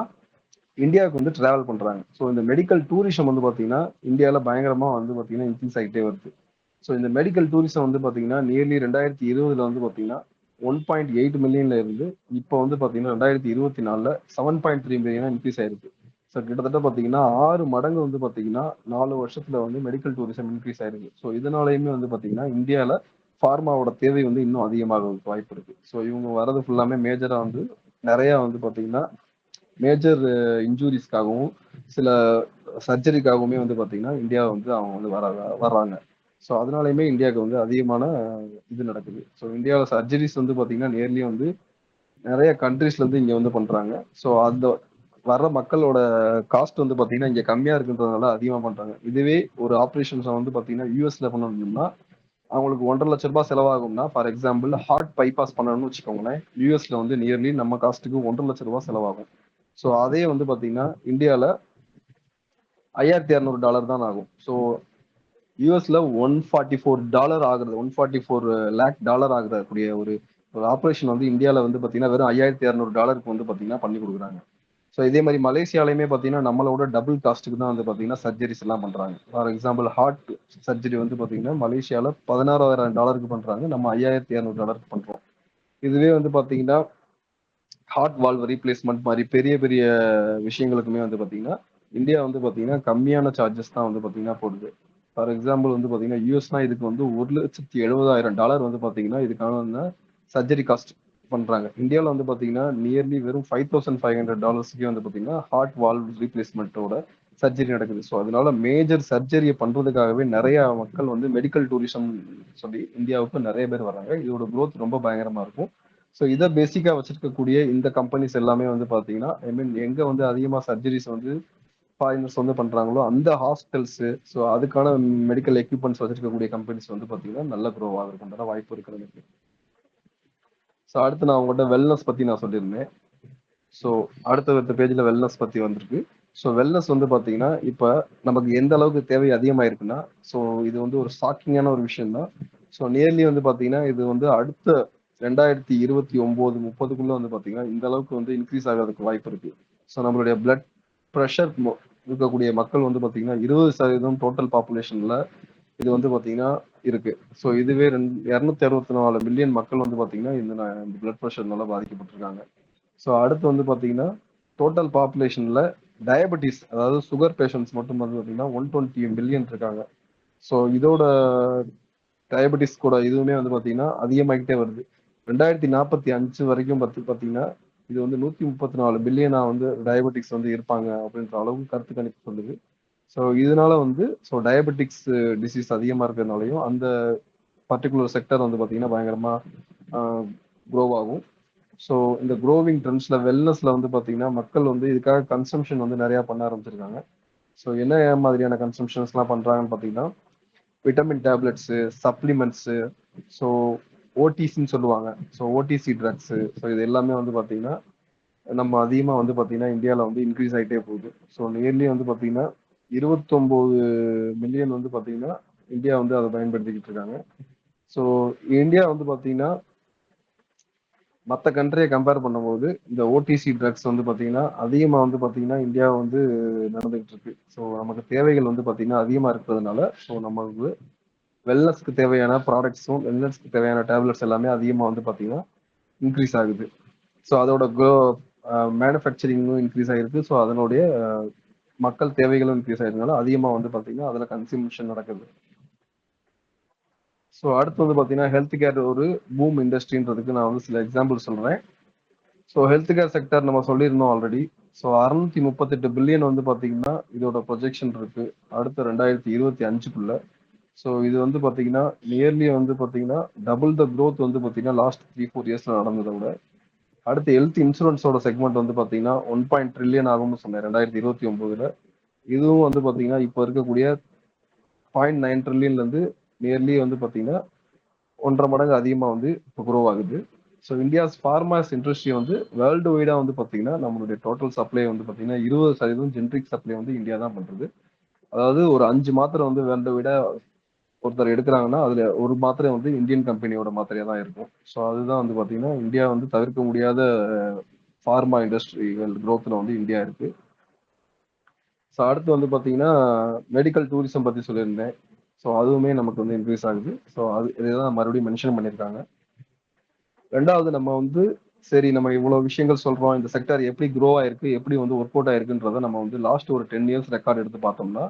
A: இந்தியாவுக்கு வந்து டிராவல் பண்றாங்க. ஸோ இந்த மெடிக்கல் டூரிசம் வந்து பாத்தீங்கன்னா இந்தியாவில் பயங்கரமா வந்து பாத்தீங்கன்னா இன்க்ரீஸ் ஆகிட்டே வருது. ஸோ இந்த மெடிக்கல் டூரிசம் வந்து பாத்தீங்கன்னா நியர்லி 2020ல வந்து பாத்தீங்கன்னா 1.8 மில்லியன்ல இருந்து இப்போ வந்து பாத்தீங்கன்னா 2024ல 7.3 மில்லியனா இன்க்ரீஸ் ஆயிருக்கு. ஸோ கிட்டத்தட்ட பாத்தீங்கன்னா 6 மடங்கு வந்து பாத்தீங்கன்னா 4 வருஷத்துல வந்து மெடிக்கல் டூரிசம் இன்க்ரீஸ் ஆயிருக்கு. ஸோ இதனாலயுமே வந்து பாத்தீங்கன்னா இந்தியாவில் ஃபார்மாவோட தேவை வந்து இன்னும் அதிகமாக வாய்ப்பு இருக்கு. ஸோ இவங்க வரது ஃபுல்லாமே மேஜரா வந்து நிறைய வந்து பாத்தீங்கன்னா மேஜர் இன்ஜூரிஸ்க்காகவும் சில சர்ஜரிக்காகவுமே வந்து பாத்தீங்கன்னா இந்தியா வந்து அவங்க வந்து வர்றாங்க. ஸோ அதனாலயுமே இந்தியாவுக்கு வந்து அதிகமான இது நடக்குது. ஸோ இந்தியாவில் சர்ஜரிஸ் வந்து பாத்தீங்கன்னா நியர்லி வந்து நிறைய கண்ட்ரீஸ்ல இருந்து இங்க வந்து பண்றாங்க. ஸோ அந்த வர்ற மக்களோட காஸ்ட் வந்து பாத்தீங்கன்னா இங்க கம்மியா இருக்குன்றதுனால அதிகமா பண்றாங்க. இதுவே ஒரு ஆப்ரேஷன்ஸ் வந்து பாத்தீங்கன்னா யூஎஸ்ல பண்ணணும்னா அவங்களுக்கு 1,50,000 செலவாகும்னா, ஃபார் எக்ஸாம்பிள் ஹார்ட் பைபாஸ் பண்ணணும்னு வச்சுக்கோங்களேன், யூஎஸ்ல வந்து நியர்லி நம்ம காஸ்ட்டுக்கு 1,50,000 செலவாகும். ஸோ அதே வந்து பாத்தீங்கன்னா இந்தியாவில் $5,200 தான் ஆகும். ஸோ யூஎஸ்ல $144 ஆகுறது, $144 lakh ஆகுறக்கூடிய ஒரு ஆப்ரேஷன் வந்து இந்தியாவில் வந்து பாத்தீங்கன்னா வெறும் $5,200 வந்து பாத்தீங்கன்னா பண்ணி கொடுக்குறாங்க. ஸோ இதே மாதிரி மலேசியாலையுமே பார்த்தீங்கன்னா நம்மளோட டபுள் காஸ்ட்டுக்கு தான் வந்து பார்த்தீங்கன்னா சர்ஜரிஸ் எல்லாம் பண்றாங்க. ஃபார் எக்ஸாம்பிள் ஹார்ட் சர்ஜரி வந்து பார்த்தீங்கன்னா மலேசியாவில் $16,000 பண்றாங்க, நம்ம $5,200 பண்றோம். இதுவே வந்து பார்த்தீங்கன்னா ஹார்ட் வால்வ் ரீப்ளேஸ்மெண்ட் மாதிரி பெரிய பெரிய விஷயங்களுக்குமே வந்து பார்த்தீங்கன்னா இந்தியா வந்து பார்த்தீங்கன்னா கம்மியான சார்ஜஸ் தான் வந்து பார்த்தீங்கன்னா போடுது. ஃபார் எக்ஸாம்பிள் வந்து பார்த்தீங்கன்னா யூஎஸ்னா இதுக்கு வந்து $1,70,000 வந்து பார்த்தீங்கன்னா இதுக்கான சர்ஜரி காஸ்ட் பண்றாங்க. இந்தியாவில் வந்து பாத்தீங்கன்னா நியர்லி வெறும் $5,500 வந்து பாத்தீங்கன்னா ஹார்ட் வால்வ் ரீப்ளேஸ்மெண்ட்டோட சர்ஜரி நடக்குது. ஸோ அதனால மேஜர் சர்ஜரியை பண்றதுக்காகவே நிறைய மக்கள் வந்து மெடிக்கல் டூரிசம் சொல்லி இந்தியாவுக்கு நிறைய பேர் வராங்க. இதோட growth ரொம்ப பயங்கரமா இருக்கும். ஸோ இதை பேசிக்கா வச்சிருக்கக்கூடிய இந்த கம்பெனிஸ் எல்லாமே வந்து பாத்தீங்கன்னா ஐ மீன் எங்க வந்து அதிகமா சர்ஜரிஸ் வந்து ஃபாரினர்ஸ் வந்து பண்றாங்களோ அந்த ஹாஸ்பிட்டல்ஸ், ஸோ அதுக்கான மெடிக்கல் எக்யூப்மெண்ட்ஸ் வச்சிருக்கக்கூடிய கம்பெனிஸ் வந்து பாத்தீங்கன்னா நல்ல க்ரோ ஆகிறதுக்கு வாய்ப்பு இருக்கிறது. ஸோ அடுத்து நான் உங்கள்கிட்ட வெல்னஸ் பத்தி நான் சொல்லியிருந்தேன். ஸோ அடுத்த பேஜ்ல வெல்னஸ் பத்தி வந்திருக்கு. ஸோ வெல்னஸ் வந்து பாத்தீங்கன்னா இப்ப நமக்கு எந்த அளவுக்கு தேவை அதிகமாயிருக்குன்னா, ஸோ இது வந்து ஒரு ஷாக்கிங்கான ஒரு விஷயம் தான். ஸோ நியர்லி வந்து பாத்தீங்கன்னா இது வந்து அடுத்த 2029, 30க்குள்ள வந்து பாத்தீங்கன்னா இந்த அளவுக்கு வந்து இன்க்ரீஸ் ஆகிறதுக்கு வாய்ப்பு இருக்கு. ஸோ நம்மளுடைய பிளட் ப்ரெஷர் இருக்கக்கூடிய மக்கள் வந்து பாத்தீங்கன்னா 20% டோட்டல் பாப்புலேஷன்ல இது வந்து பாத்தீங்கன்னா இருக்கு. ஸோ இதுவே 264 மில்லியன் மக்கள் வந்து பாத்தீங்கன்னா இந்த பிளட் ப்ரெஷர்னால பாதிக்கப்பட்டிருக்காங்க. ஸோ அடுத்து வந்து பாத்தீங்கன்னா டோட்டல் பாப்புலேஷன்ல டயபெட்டிஸ், அதாவது சுகர் பேஷண்ட்ஸ் மட்டும் வந்து பாத்தீங்கன்னா 120 மில்லியன் இருக்காங்க. ஸோ இதோட டயபெட்டிஸ் கூட இதுவுமே வந்து பாத்தீங்கன்னா அதிகமாகிட்டே வருது. 2045 வரைக்கும் பாத்தீங்கன்னா இது வந்து 134 பில்லியனா வந்து டயபெட்டிக்ஸ் வந்து இருப்பாங்க அப்படின்ற அளவுக்கு கருத்து கணிப்பு சொல்லுது. ஸோ இதனால வந்து டயபெட்டிக்ஸ் டிசீஸ் அதிகமா இருக்கிறதுனாலையும் அந்த பர்டிகுலர் செக்டர் வந்து பாத்தீங்கன்னா பயங்கரமா க்ரோ ஆகும். ஸோ இந்த க்ரோவிங் ட்ரெண்ட்ஸ்ல வெல்னஸ்ல வந்து பாத்தீங்கன்னா மக்கள் வந்து இதுக்காக கன்சம்ஷன் வந்து நிறைய பண்ண ஆரம்பிச்சிருக்காங்க. ஸோ என்ன மாதிரியான கன்சம்ஷன்ஸ்லாம் பண்றாங்கன்னு பாத்தீங்கன்னா விட்டமின் டேப்லெட்ஸு, சப்ளிமெண்ட்ஸு, ஸோ ஓடிசின்னு சொல்லுவாங்க. ஸோ ஓடிசி ட்ரக்ஸு, ஸோ இது எல்லாமே வந்து பாத்தீங்கன்னா நம்ம அதிகமாக வந்து பாத்தீங்கன்னா இந்தியாவில் வந்து இன்க்ரீஸ் ஆகிட்டே போகுது. ஸோ நியர்லி வந்து பாத்தீங்கன்னா 29 மில்லியன் வந்து பாத்தீங்கன்னா இந்தியா வந்து அதை பயன்படுத்திக்கிட்டு இருக்காங்க. ஸோ இந்தியா வந்து பாத்தீங்கன்னா மற்ற கண்ட்ரியை கம்பேர் பண்ணும்போது இந்த ஓடிசி ட்ரக்ஸ் வந்து பாத்தீங்கன்னா அதிகமா வந்து பாத்தீங்கன்னா இந்தியா வந்து நடந்துகிட்டு இருக்கு. ஸோ நமக்கு தேவைகள் வந்து பாத்தீங்கன்னா அதிகமா இருக்கிறதுனால ஸோ நமக்கு வெல்னஸ்க்கு தேவையான ப்ராடக்ட்ஸும் வெல்னஸ்க்கு தேவையான டேப்லெட்ஸ் எல்லாமே அதிகமா வந்து பாத்தீங்கன்னா இன்க்ரீஸ் ஆகுது. ஸோ அதோட மேனுஃபேக்சரிங்கும் இன்க்ரீஸ் ஆகிருக்கு. ஸோ அதனுடைய மக்கள் தேவைகளும் இன்க்ரீஸ் ஆயிருந்தனால அதிகமா வந்து பாத்தீங்கன்னா அதுல கன்சம்ஷன் நடக்குது. ஸோ அடுத்து வந்து பாத்தீங்கன்னா ஹெல்த் கேர் ஒரு பூம் இண்டஸ்ட்ரின்றதுக்கு நான் வந்து சில எக்ஸாம்பிள் சொல்றேன். ஸோ ஹெல்த் கேர் செக்டர் நம்ம சொல்லியிருந்தோம் ஆல்ரெடி. ஸோ 638 பில்லியன் வந்து பாத்தீங்கன்னா இதோட ப்ரொஜெக்ஷன் இருக்கு அடுத்த 2025க்குள்ள. ஸோ இது வந்து பாத்தீங்கன்னா நியர்லி வந்து பாத்தீங்கன்னா டபுள் த க்ரோத் வந்து பாத்தீங்கன்னா லாஸ்ட் 3-4 இயர்ஸ்ல நடந்ததை விட
B: அடுத்து ஹெல்த் இன்சூரன்ஸோட செக்மெண்ட் வந்து பாத்தீங்கன்னா 1.1 ட்ரில்லியன் ஆகும்னு சொன்னேன் 2029. இதுவும் வந்து பாத்தீங்கன்னா இப்போ இருக்கக்கூடிய 0.9 ட்ரில்லியன்ல இருந்து நியர்லி வந்து பாத்தீங்கன்னா 1.5 மடங்கு அதிகமா வந்து இப்போ குரோ ஆகுது. ஸோ இந்தியாஸ் ஃபார்மாஸ் இண்டஸ்ட்ரி வந்து வேர்ல்டு வைடா வந்து பாத்தீங்கன்னா நம்மளுடைய டோட்டல் சப்ளை வந்து பாத்தீங்கன்னா 20% ஜென்ரிக் சப்ளை வந்து இந்தியா தான் பண்றது. அதாவது ஒரு 5 மாத்திரை வந்து வேர்ல்டு வைடா ஒருத்தர் எடுக்கிறாங்கன்னா அதுல ஒரு மாத்திரை வந்து இந்தியன் கம்பெனியோட மாத்திரையா தான் இருக்கும். ஸோ அதுதான் வந்து பாத்தீங்கன்னா இந்தியா வந்து தவிர்க்க முடியாத ஃபார்மா இண்டஸ்ட்ரிகள் growthல வந்து இந்தியா இருக்கு. ஸோ அடுத்து வந்து பாத்தீங்கன்னா மெடிக்கல் டூரிசம் பத்தி சொல்லியிருந்தேன். ஸோ அதுவுமே நமக்கு வந்து இன்க்ரீஸ் ஆகுது. ஸோ அது இதுதான் மறுபடியும் மென்ஷன் பண்ணியிருக்காங்க. ரெண்டாவது நம்ம வந்து சரி நம்ம இவ்வளவு விஷயங்கள் சொல்றோம், இந்த செக்டர் எப்படி க்ரோ ஆயிருக்கு, எப்படி வந்து ஒர்க் அவுட் ஆயிருக்குன்றத நம்ம வந்து லாஸ்ட் ஒரு 10 இயர்ஸ் ரெக்கார்ட் எடுத்து பார்த்தோம்னா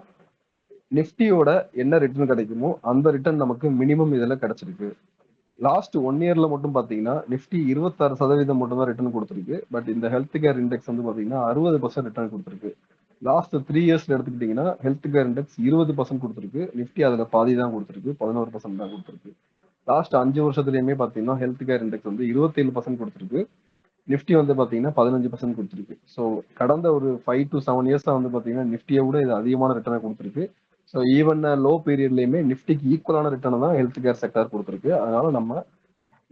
B: நிஃப்டியோட என்ன ரிட்டர்ன் கிடைக்குமோ அந்த ரிட்டர்ன் நமக்கு மினிமம் இதுல கிடைச்சிருக்கு. லாஸ்ட் 1 இயர்ல மட்டும் பாத்தீங்கன்னா நிஃப்டி 26% மட்டும் தான் ரிட்டர்ன் கொடுத்துருக்கு. பட் இந்த ஹெல்த் கேர் இண்டெக்ஸ் வந்து பாத்தீங்கன்னா 60% ரிட்டர்ன் கொடுத்துருக்கு. லாஸ்ட் 3 இயர்ஸ்ல எடுத்துக்கிட்டீங்கன்னா ஹெல்த் கேர் இண்டெக்ஸ் 20% கொடுத்துருக்கு. நிஃப்டி அதுல பாதி தான் கொடுத்துருக்கு, 11% தான் கொடுத்துருக்கு. லாஸ்ட் 5 வருஷத்துலயுமே பாத்தீங்கன்னா ஹெல்த் கேர் இண்டெக்ஸ் வந்து 27% கொடுத்துருக்கு. நிஃப்டி வந்து பாத்தீங்கன்னா 15% கொடுத்துருக்கு. ஸோ கடந்த ஒரு 5 to 7 இயர்ஸா வந்து பாத்தீங்கன்னா நிஃப்டியை விட இது அதிகமான ரிட்டர்னை கொடுத்துருக்கு. ஸோ ஈவன் லோ பீரியட்லயுமே நிஃப்டிக்கு ஈக்குவலான ரிட்டர்ன் தான் ஹெல்த் கேர் செக்டர் கொடுத்துருக்கு. அதனால நம்ம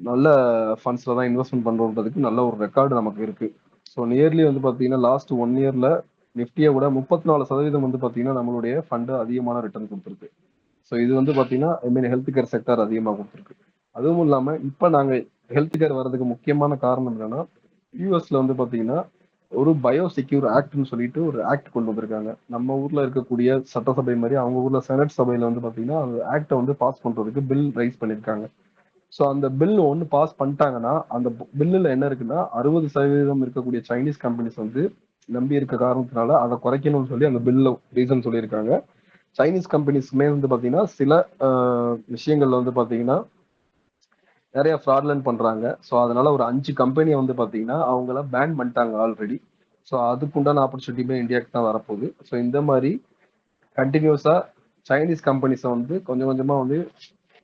B: நல்ல ஃபண்ட்ஸ்ல தான் இன்வெஸ்ட்மெண்ட் பண்றதுக்கு நல்ல ஒரு ரெக்கார்டு நமக்கு இருக்கு. ஸோ நியர்லி வந்து பாத்தீங்கன்னா லாஸ்ட் 1 இயர்ல நிஃப்டியை விட 34% வந்து பாத்தீங்கன்னா நம்மளுடைய ஃபண்டு அதிகமான ரிட்டர்ன் கொடுத்துருக்கு. ஸோ இது வந்து பாத்தீங்கன்னா ஐ மீன் ஹெல்த் கேர் செக்டர் அதிகமாக கொடுத்துருக்கு. அதுவும் இல்லாம இப்ப நாங்க ஹெல்த் கேர் வர்றதுக்கு முக்கியமான காரணம் என்னன்னா யூஎஸ்ல வந்து பாத்தீங்கன்னா ஒரு பயோ செக்யூர் ஆக்ட்னு சொல்லிட்டு ஒரு ஆக்ட் கொண்டு வந்திருக்காங்க. நம்ம ஊர்ல இருக்கக்கூடிய சட்டசபை மாதிரி அவங்க ஊர்ல செனட் சபையில வந்து பாத்தீங்கன்னா அந்த ஆக்டை வந்து பாஸ் பண்றதுக்கு பில் ரைஸ் பண்ணிருக்காங்க. ஸோ அந்த பில் ஒன்று பாஸ் பண்ணிட்டாங்கன்னா அந்த பில்லுல என்ன இருக்குன்னா 60% இருக்கக்கூடிய சைனீஸ் கம்பெனிஸ் வந்து நம்பி இருக்க காரணத்தினால அதை குறைக்கணும்னு சொல்லி அந்த பில்ல ரீசன் சொல்லியிருக்காங்க. சைனீஸ் கம்பெனிஸ்மே வந்து பாத்தீங்கன்னா சில விஷயங்கள்ல வந்து பாத்தீங்கன்னா நிறைய ஃப்ராட்லன் பண்றாங்க. ஸோ அதனால ஒரு 5 கம்பெனியை வந்து பாத்தீங்கன்னா அவங்கள பேன் பண்ணிட்டாங்க ஆல்ரெடி. ஸோ அதுக்குண்டான ஆப்பர்ச்சுனிட்டியுமே இந்தியாவுக்கு தான் வரப்போகுது. ஸோ இந்த மாதிரி கண்டினியூஸா சைனீஸ் கம்பெனிஸை வந்து கொஞ்சம் கொஞ்சமா வந்து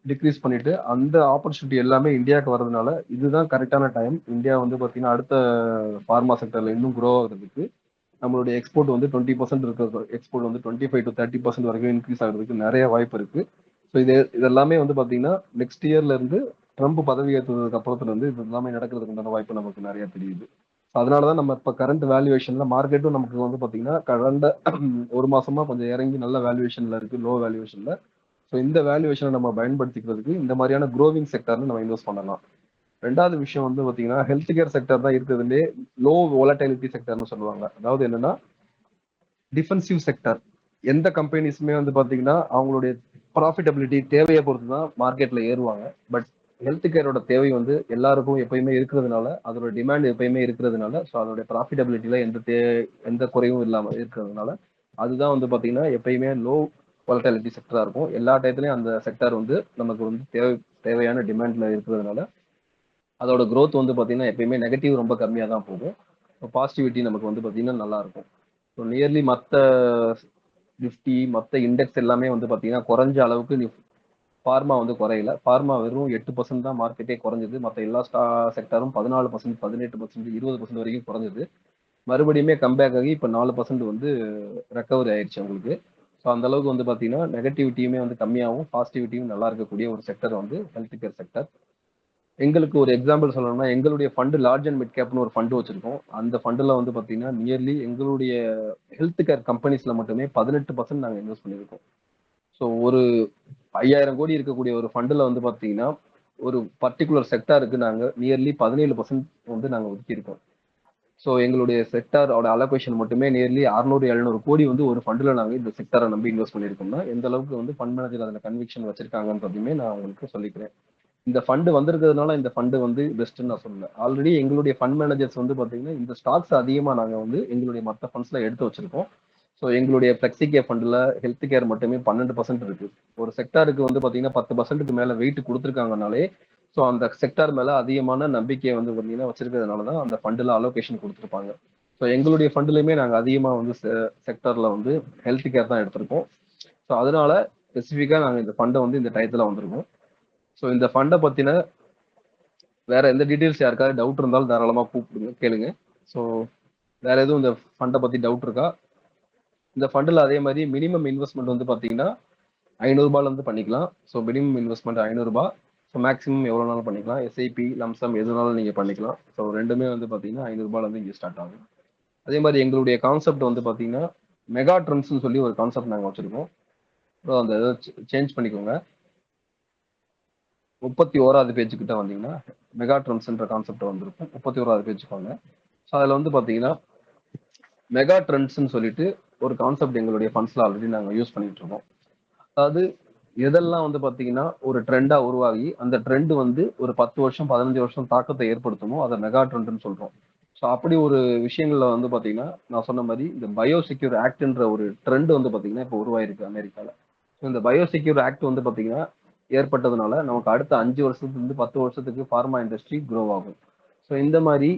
B: டிக்ரீஸ் பண்ணிட்டு அந்த ஆப்பர்ச்சுனிட்டி எல்லாமே இந்தியாவுக்கு வர்றதுனால இதுதான் கரெக்டான டைம். இந்தியா வந்து பாத்தீங்கன்னா அடுத்த ஃபார்மா செக்டர்ல இன்னும் க்ரோ ஆகுறதுக்கு நம்மளுடைய எக்ஸ்போர்ட் வந்து 20% இருக்கிறது எக்ஸ்போர்ட் வந்து 25 to 30% வரைக்கும் இன்க்ரீஸ் ஆகிறதுக்கு நிறைய வாய்ப்பு இருக்கு. ஸோ இதெல்லாமே வந்து பாத்தீங்கன்னா நெக்ஸ்ட் இயர்ல இருந்து ட்ரம்ப் பதவி ஏற்றதுக்கு அப்புறத்துல இருந்து இது எல்லாமே நடக்கிறதுக்கு உண்டான வாய்ப்பு நமக்கு நிறைய தெரியுது. அதனாலதான் நம்ம இப்ப கரண்ட் வேல்யூவேஷன்ல மார்க்கெட்டும் நமக்கு வந்து பாத்தீங்கன்னா கடந்த ஒரு மாசமா கொஞ்சம் இறங்கி நல்ல வேல்யூவேஷன்ல இருக்கு, லோ வேல்யூவேஷன்ல. ஸோ இந்த வேல்யூவேஷனை நம்ம பயன்படுத்திக்கிறதுக்கு இந்த மாதிரியான க்ரோவிங் செக்டர்ல நம்ம இன்வெஸ்ட் பண்ணலாம். ரெண்டாவது விஷயம் வந்து பாத்தீங்கன்னா ஹெல்த் கேர் செக்டர் தான் இருக்கிறதுலே லோ வோலட்டிலிட்டி செக்டர்னு சொல்லுவாங்க. அதாவது என்னன்னா டிஃபென்சிவ் செக்டர். எந்த கம்பெனிஸுமே வந்து பாத்தீங்கன்னா அவங்களுடைய ப்ராஃபிட்டபிலிட்டி தேவையை பொறுத்து தான் மார்க்கெட்ல ஏறுவாங்க. பட் ஹெல்த் கேரோட தேவை வந்து எல்லாருக்கும் எப்பயுமே இருக்கிறதுனால அதோட டிமாண்ட் எப்பயுமே இருக்கிறதுனால ஸோ அதோட ப்ராஃபிட்டபிலிட்டியில எந்த குறையும் இல்லாம இருக்கிறதுனால அதுதான் வந்து பாத்தீங்கன்னா எப்பயுமே லோ வாலட்டிலிட்டி செக்டரா இருக்கும். எல்லா டயத்துலயும் அந்த செக்டர் வந்து நமக்கு வந்து தேவையான டிமாண்ட்ல இருக்கிறதுனால அதோட growth வந்து பாத்தீங்கன்னா எப்பயுமே நெகட்டிவ் ரொம்ப கம்மியா தான் போகும். பாசிட்டிவிட்டி நமக்கு வந்து பாத்தீங்கன்னா நல்லா இருக்கும். ஸோ நியர்லி மற்ற நிஃப்டி மற்ற இண்டெக்ஸ் எல்லாமே வந்து பாத்தீங்கன்னா குறைஞ்ச அளவுக்கு ஃபார்மா வந்து குறையல. ஃபார்மா வெறும் 8% தான் மார்க்கெட்டே குறைஞ்சது. மற்ற எல்லா செக்டரும் 14%, 18%, 20% வரைக்கும் குறைஞ்சது. மறுபடியுமே கம்பேக் ஆகி இப்போ 4% வந்து ரெக்கவரி ஆயிடுச்சு உங்களுக்கு. ஸோ அந்த அளவுக்கு வந்து பாத்தீங்கன்னா நெகட்டிவிட்டியுமே வந்து கம்மியாகவும் பாசிட்டிவிட்டியும் நல்லா இருக்கக்கூடிய ஒரு செக்டர் வந்து ஹெல்த் கேர் செக்டர். எங்களுக்கு ஒரு எக்ஸாம்பிள் சொல்லணும்னா எங்களுடைய ஃபண்டு லார்ஜ் அண்ட் மிட் கேப்னு ஒரு ஃபண்டு வச்சிருக்கோம். அந்த ஃபண்டுல வந்து பாத்தீங்கன்னா நியர்லி எங்களுடைய ஹெல்த் கேர் கம்பெனிஸ்ல மட்டுமே 18% நாங்கள் இன்வெஸ்ட் பண்ணியிருக்கோம். ஸோ ஒரு 5000 கோடி இருக்கக்கூடிய ஒரு ஃபண்டுல வந்து பாத்தீங்கன்னா ஒரு பர்டிகுலர் செக்டாருக்கு நாங்க நியர்லி 17% வந்து நாங்க ஒதுக்கியிருக்கோம். ஸோ எங்களுடைய செக்டாரோட அலோகேஷன் மட்டுமே நியர்லி 600-700 கோடி வந்து ஒரு ஃபண்டுல நாங்க இந்த செக்டாரை நம்பி இன்வெஸ்ட் பண்ணியிருக்கோம்னா எந்த அளவுக்கு வந்து ஃபண்ட் மேனேஜர் அதில் கன்விக்ஷன் வச்சிருக்காங்கன்றதையுமே நான் உங்களுக்கு சொல்லிக்கிறேன். இந்த ஃபண்டு வந்திருக்கிறதுனால இந்த ஃபண்டு வந்து பெஸ்ட்னு நான் சொல்லல. ஆல்ரெடி எங்களுடைய ஃபண்ட் மேனேஜர்ஸ் வந்து பாத்தீங்கன்னா இந்த ஸ்டாக்ஸ் அதிகமா நாங்க வந்து எங்களுடைய மற்ற ஃபண்ட்ஸ்ல எடுத்து வச்சிருக்கோம். ஸோ எங்களுடைய பிளெக்ஸி ஃபண்டுல ஹெல்த் கேர் மட்டுமே 12% இருக்கு. ஒரு செக்டாருக்கு வந்து பாத்தீங்கன்னா 10%க்கு மேல வெயிட் கொடுத்துருக்காங்கனாலே ஸோ அந்த செக்டார் மேல அதிகமான நம்பிக்கையை வந்து பாத்தீங்கன்னா வச்சிருக்கிறதுனால தான் அந்த ஃபண்டுல அலோகேஷன் கொடுத்துருப்பாங்க. ஸோ எங்களுடைய ஃபண்டுலையுமே நாங்கள் அதிகமா வந்து செக்டார்ல வந்து ஹெல்த் கேர் தான் எடுத்திருக்கோம். ஸோ அதனால ஸ்பெசிஃபிக்கா நாங்கள் இந்த ஃபண்டை வந்து இந்த டயத்துல வந்திருக்கோம். ஸோ இந்த ஃபண்டை பத்தின வேற எந்த டீடைல்ஸ் யாருக்காவது டவுட் இருந்தாலும் தாராளமா கூப்பிடுங்க, கேளுங்க. ஸோ வேற எதுவும் இந்த ஃபண்டை பத்தி டவுட் இருக்கா? இந்த ஃபண்டில் அதே மாதிரி மினிமம் இன்வெஸ்ட்மெண்ட் வந்து பார்த்தீங்கன்னா ₹500 பண்ணிக்கலாம். So minimum investment ₹500. So maximum எவ்வளோ நாளும் பண்ணிக்கலாம். எஸ்ஐபி லம்சம் எதுனாலும் நீங்கள் பண்ணிக்கலாம். ஸோ ரெண்டுமே வந்து பார்த்தீங்கன்னா ₹500 இங்கே ஸ்டார்ட் ஆகும். அதே மாதிரி எங்களுடைய கான்செப்ட் வந்து பார்த்தீங்கன்னா மெகா ட்ரெண்ட்ஸ்னு சொல்லி ஒரு கான்செப்ட் நாங்கள் வச்சிருக்கோம். ஸோ அந்த இதை சேஞ்ச் பண்ணிக்கோங்க. 31வது பேஜ் கிட்ட வந்தீங்கன்னா மெகா ட்ரெண்ட்ஸ்ன்ற கான்செப்ட் வந்திருக்கும். 31வது பேஜ் போங்க. ஸோ அதில் வந்து பார்த்தீங்கன்னா மெகா ட்ரெண்ட்ஸ்னு சொல்லிட்டு ஒரு கான்செப்ட் எங்களுடைய ஃபண்ட்ஸ்ல ஆல்ரெடி நாங்கள் யூஸ் பண்ணிட்டு இருக்கோம். அதாவது எதெல்லாம் வந்து பாத்தீங்கன்னா ஒரு ட்ரெண்டா உருவாகி அந்த ட்ரெண்ட் வந்து ஒரு 10 வருஷம் 15 வருஷம் தாக்கத்தை ஏற்படுத்தணுமோ அதை மெகா ட்ரெண்ட்னு சொல்றோம். ஸோ அப்படி ஒரு விஷயங்கள்ல வந்து பாத்தீங்கன்னா நான் சொன்ன மாதிரி இந்த பயோ செக்யூர் ஆக்ட்ன்ற ஒரு ட்ரெண்ட் வந்து பாத்தீங்கன்னா இப்போ உருவாயிருக்கு அமெரிக்கால. ஸோ இந்த பயோ செக்யூர் ஆக்ட் வந்து பாத்தீங்கன்னா ஏற்பட்டதுனால நமக்கு அடுத்த 5 வருஷத்துல இருந்து 10 வருஷத்துக்கு ஃபார்மா இண்டஸ்ட்ரி க்ரோ ஆகும். ஸோ இந்த மாதிரி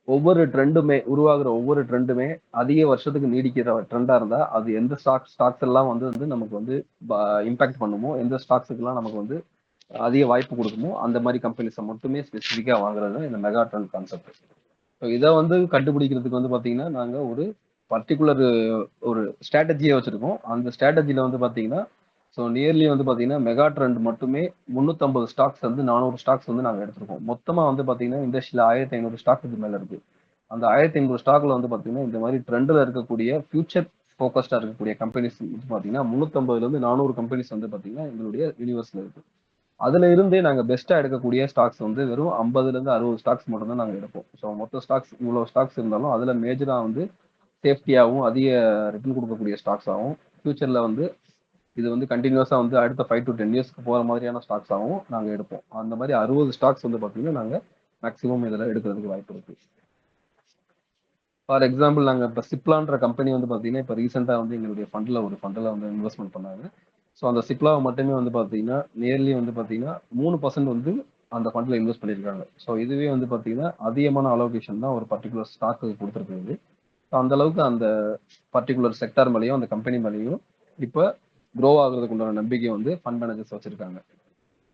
B: ஒவ்வொரு ட்ரெண்டுமே உருவாகுற ஒவ்வொரு ட்ரெண்டுமே அதிக வருஷத்துக்கு நீடிக்கிற ட்ரெண்டா இருந்தா அது எந்த ஸ்டாக்ஸ் எல்லாம் வந்து நமக்கு வந்து இம்பாக்ட் பண்ணுமோ, எந்த ஸ்டாக்ஸுக்கெல்லாம் நமக்கு வந்து அதிக வாய்ப்பு கொடுக்குமோ அந்த மாதிரி கம்பெனிஸை மட்டுமே ஸ்பெசிஃபிக்கா வாங்குறது தான் இந்த மெகா ட்ரெண்ட் கான்செப்ட். ஸோ இதை வந்து கண்டுபிடிக்கிறதுக்கு வந்து பாத்தீங்கன்னா நாங்க ஒரு பர்டிகுலர் ஒரு ஸ்ட்ராட்டஜியை வச்சிருக்கோம். அந்த ஸ்ட்ராட்டஜில வந்து பாத்தீங்கன்னா ஸோ நியர்லி வந்து பாத்தீங்கன்னா மெகா ட்ரெண்ட் மட்டுமே 350 ஸ்டாக்ஸ் வந்து 400 ஸ்டாக்ஸ் வந்து நாங்க எடுத்திருக்கோம். மொத்தமா வந்து பாத்தீங்கன்னா இண்டஸ்ட்ரியில 1500 ஸ்டாக் இது மேல இருக்கு. அந்த 1500 ஸ்டாக்ல வந்து பாத்தீங்கன்னா இந்த மாதிரி ட்ரெண்ட்ல இருக்கக்கூடிய ஃபியூச்சர் ஃபோக்கஸ்டா இருக்கக்கூடிய கம்பெனிஸ் வந்து பாத்தீங்கன்னா 350ல இருந்து 400 கம்பெனிஸ் வந்து பாத்தீங்கன்னா எங்களுடைய யூனிவர்ஸ்ல இருக்கு. அதுல இருந்தே நாங்க பெஸ்டா எடுக்கக்கூடிய ஸ்டாக்ஸ் வந்து வெறும் 50ல இருந்து 60 ஸ்டாக்ஸ் மட்டும் தான் நாங்க எடுப்போம். ஸோ மொத்த ஸ்டாக்ஸ் இவ்வளவு ஸ்டாக்ஸ் இருந்தாலும் அதுல மேஜரா வந்து சேஃப்டியாகவும் அதிக ரிட்டர்ன் கொடுக்கக்கூடிய ஸ்டாக்ஸ் ஆகும். ஃபியூச்சர்ல வந்து இது வந்து கண்டினியூஸா வந்து அடுத்த 5 to 10 இயர்ஸ்க்கு போற மாதிரியான ஸ்டாக்ஸ் ஆகும் நாங்க எடுப்போம். அந்த மாதிரி 60 ஸ்டாக்ஸ் வந்து பாத்தீங்கன்னா நாங்க மேக்ஸிமம் இதுல எடுக்கிறதுக்கு வாய்ப்பு இருக்கு. ஃபார் எக்ஸாம்பிள் நாங்க இப்ப சிப்லான்ற கம்பெனி வந்து பாத்தீங்கன்னா இப்ப ரீசெண்டா வந்து எங்களுடைய ஃபண்ட்ல வந்து இன்வெஸ்ட்மெண்ட் பண்ணாங்க. ஸோ அந்த சிப்லாவை மட்டுமே வந்து பாத்தீங்கன்னா நியர்லி வந்து பாத்தீங்கன்னா 3% வந்து அந்த ஃபண்ட்ல இன்வெஸ்ட் பண்ணியிருக்காங்க. ஸோ இதுவே வந்து பாத்தீங்கன்னா அதிகமான அலோகேஷன் தான் ஒரு பர்டிகுலர் ஸ்டாக்கு கொடுத்துருக்குது. அந்த அளவுக்கு அந்த பர்டிகுலர் செக்டார் மேலேயும் அந்த கம்பெனி மேலேயும் இப்ப க்ரோ ஆகுறதுக்கு உண்டான நம்பிக்கை வந்து ஃபண்ட் மேனேஜர்ஸ் வச்சிருக்காங்க.